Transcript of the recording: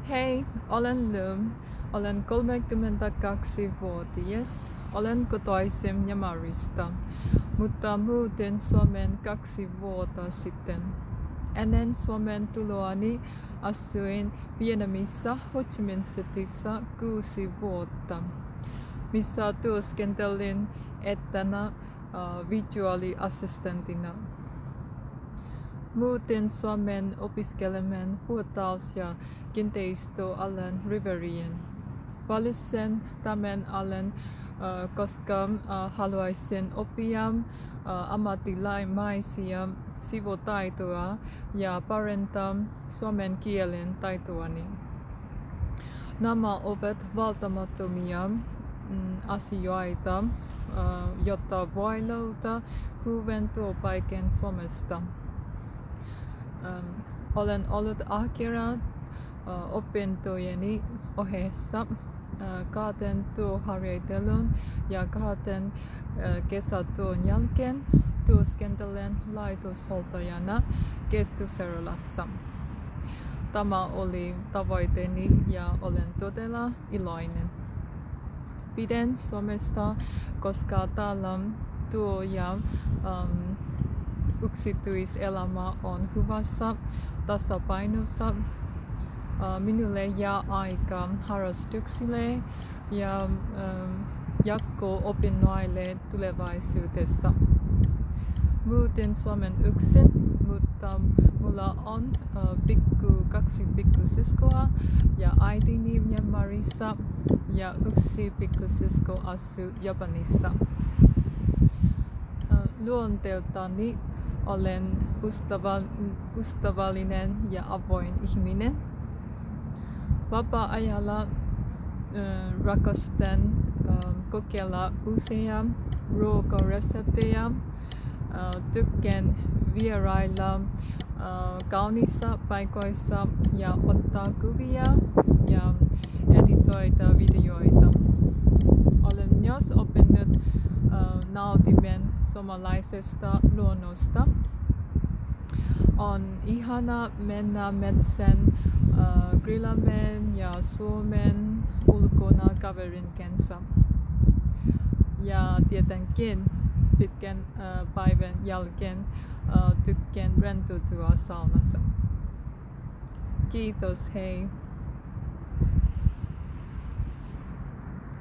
Hei, olen Lum. Olen 32-vuotias. Olen kotoisin Jamarista, mutta muutin Suomeen 2 vuotta sitten. Ennen Suomen tuloani asuin Vietnamissa Ho Chi Minh Cityssä 6 vuotta, missä työskentelin etänä visuaaliassistenttina. Muutin Suomeen opiskelemaan puhtaus- ja kiinteistöalan Riverien. Valitsin tämän alan, koska haluaisin oppia ammattimaisia sivutaitoja ja parantaa suomen kielen taitoani. Nämä ovat välttämättömiä asioita, jotta voi löytää hyvän työpaikan Suomesta. Olen ollut ahkera opintojeni ohessa 2 työharjoittelun ja 2 kesätyön jälkeen työskentelen laitoshuoltajana keskussairaalassa. Tämä oli tavoitteeni ja olen todella iloinen. Pidän Suomesta, koska täällä työ ja yksityiselämä on hyvässä tasapainossa. Minulle jää aika harrastuksille ja jatko-opinnoille tulevaisuudessa. Muutin Suomen yksin, mutta mulla on 2 pikkusiskoa ja äitini Myanmarissa ja 1 pikkusisko asuu Japanissa. Luonteeltani olen ystävällinen ja avoin ihminen. Vapaa-ajalla rakastan kokeilla uusia ruokareseptejä. Tykkään vierailla kauniissa paikoissa ja ottaa kuvia ja editoida videoita. Olen myös oppinut nautimaan suomalaisesta luonnosta. On ihana mennä metsään grillaamaan ja syömään ulkona kaverin kanssa. Ja tietenkin pitkän päivän jälkeen tykkään rentoutua saunassa. Kiitos, hei!